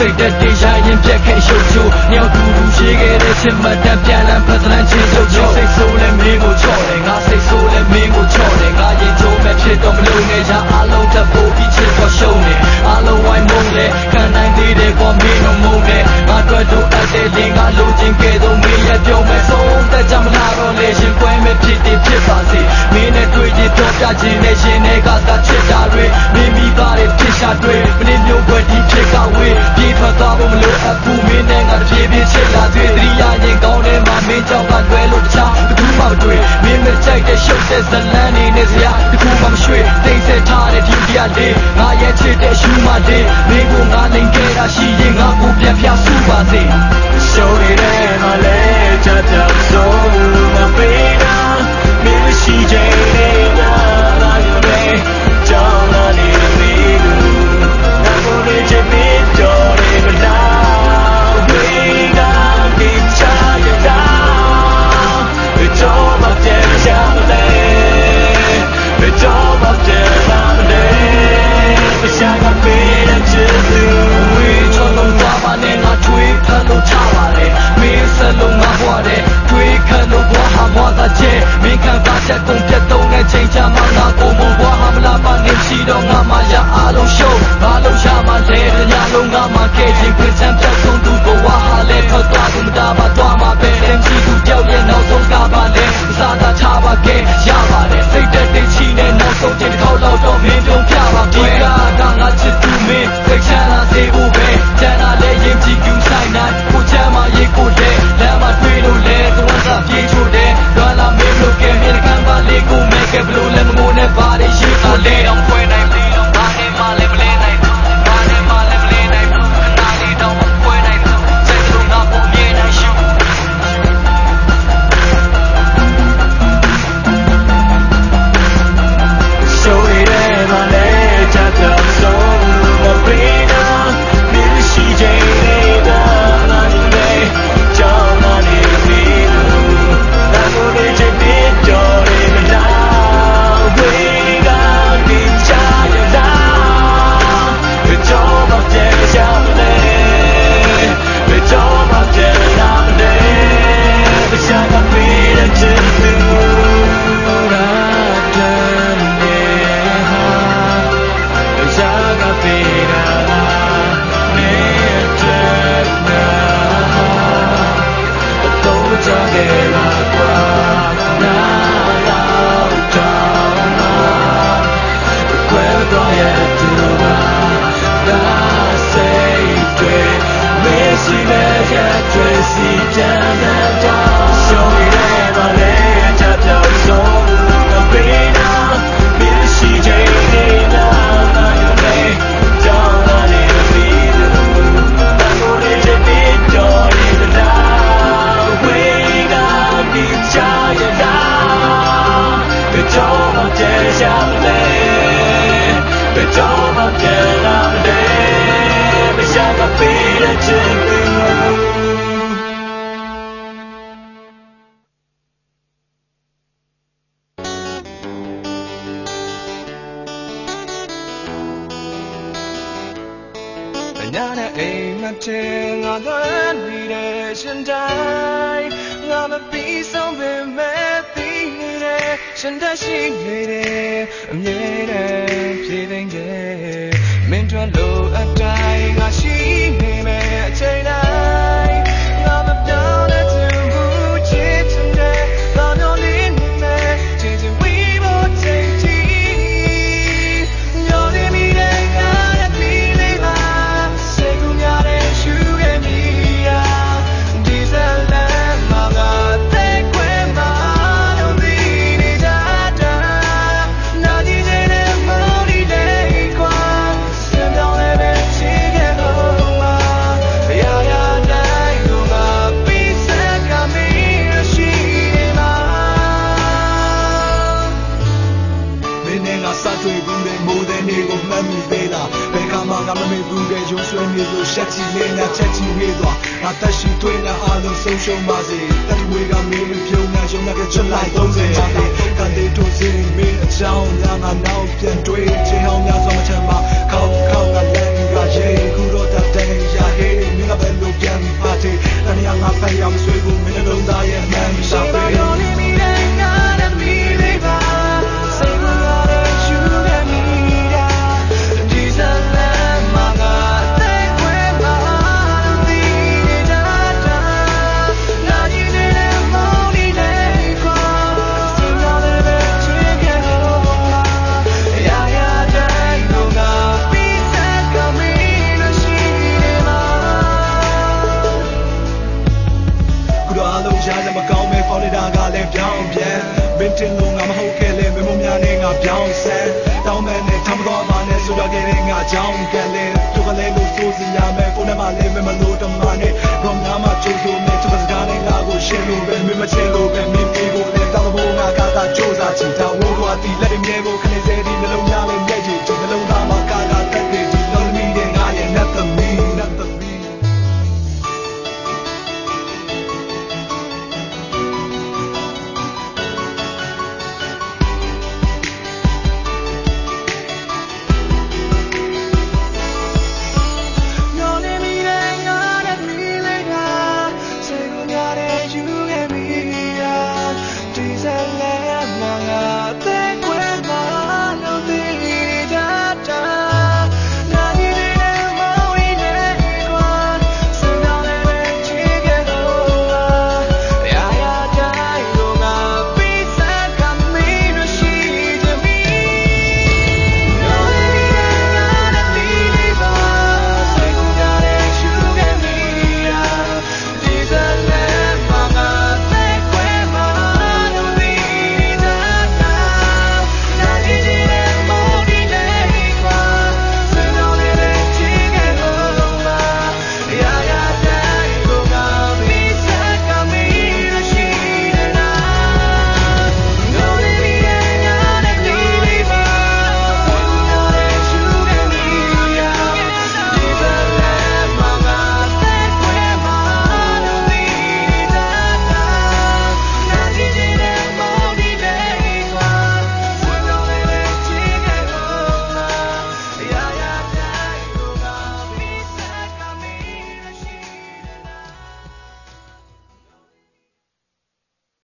စိတ်တက်တေးရရင်ပြက်ခဲ့ရှုပ်ချိုးညောင်တူတူရေးခဲ့တဲ့ချစ်မှတ်တမ်းပြန်လန်းဖတ်သလန်းချင်းချုပ်ချိုးစိတ်ဆိုးလဲမင်းကိုချော့တယ်ငါစိတ်ဆိုးလဲမင်းကိုချော့တယ်ငါရင်ချိုးမဲ့ဖြစ်တော့မလို့နဲ့ရအားလုံးတက်ဖို့ပြီးချစ်တော့ရှုံးနေအားလုံးဝိုင်းမုန်းလဲခံနိုင်သေးတယ်ကွာမင်းတို့မုန်းတယ်ငါတွေ့တော့အပ်တဲ့လင်ကလိုချင်ခဲ့တော့မင်းရပြုံးမဲ့ဆုံးသက်ကြမလာတော့လေရှင်ပွဲမဲ့ဖြစ်တယ်ဖြစ်ပါစေမင်းနဲ့တွေ့ရင်ပြောပြခြင်းနဲ့ရှင်နဲ့ကသာချစ်တာတွေမင်းမိသားတဲ့ဖြစ်ရှာတွေမင်းမျိုးွယ်ဒီဖြစ်ကဝေးပြေးထွက်သွားဖို့မလိုအပ်ဘူးမင်းနဲ့ငါပြေးပြေးချစ်လာသေးတရိယာရင်ကောင်းတယ်မှာမင်းကြောင့်ကလွယ်လို့တခြားဘယ်သူမှမတွေ့မင်းမကြိုက်တဲ့ရှုပ်တဲ့ဇလန်းနေနဲ့စရာတခုမှမရွှေ့တိတ်ဆက်ထားတဲ့ဒီတရားလေးငါရဲ့ချစ်တဲ့ရှူမလေးမင်းကိုငါလိန်ခဲ့တာရှိရင်ငါကိုပြန်ပြဆူပါစေရှုံးနေတဲ့မလဲချာချာဆုံးမပေးတာမင်းမရှိချိန်နဲ့ငါလာနေကြောင်းလာနေပြီလို့ငါကိုနေချင်ပြီးတော့နေမလားဝေးကဒီချာရတာဘယ်တော့မှပြန်ရမလဲဘယ်တော့မှပြန်ရမလဲမရှာကပေးတဲ့ချစ်သူဝေးချောလုံးသွားပါနဲ့ငါထွေးဖတ်လို့ချပါတယ်မင်းစလုံးငါဘွားတဲ့ထွေးခတ်လို့ဘွားဟာဘွားသာချဲမင်းခံပါချက်ကုန်ပြတ်တော့တဲ့ချိန်ချမှာငါကိုဘွားဟာမလာပါနေရှိတော့ငါမှရအားလုံးရှုံးဘာလို့ရမှာလဲညလုံးငါမှခဲ့ခြင်းပြင်ဆင်ပြတ်ဆုံးသူဘွားဟာလဲထွက်သွားသူမတာပါသွားမှာပဲတင်ကြည့်သူကြောက်ရဲ့နောက်ဆုံးကပါလဲစားတာချပါခဲ့ရပါတယ်စိတ်တက်တဲ့ချီနဲ့နောက်ဆုံးချိန်တစ်ခေါက်တော့မင်းပြုံးပြပါဒီကငါချစ်သူမင်းစိတ်ချမ်းသာစေဖို့ပဲကျန်တာလဲရင်ကြည့်ယူဆိုင်နိုင်ကိုချမ်းမရေးကိုလဲလမ်းမှာတွေ့လို့လဲသဝန်းစာပြေးချို့တယ်လွမ်းလာမင်းတို့ကဲမြေခံပါလေကိုမဲကဘလို့လဲမငိုနဲ့ပါလေရှိကိုလဲတော့ခွဲနိုင်ပြီဘာနဲ့မှလည်းမလဲနိုင်ဘာနဲ့မှလည်းမလဲနိုင်ခဏလေးတော့ခွဲနိုင်စိတ်လုံးငါပုံမြင်နိုင်ရှုshow it in my leg tap tap so my brain me she jay da na ni down na ni me na go ni jay bit do ni me na we got the child da the job of the job the job of the job the shaka be the children Hãy subscribe cho kênh Ghiền Mì Gõ để không bỏ lỡ ချင်းလိုပဲမင်းမချင်းလိုပဲမင်းကိုလည်းတောင်းဖို့ငါကသာကြိုးစားချင်တာ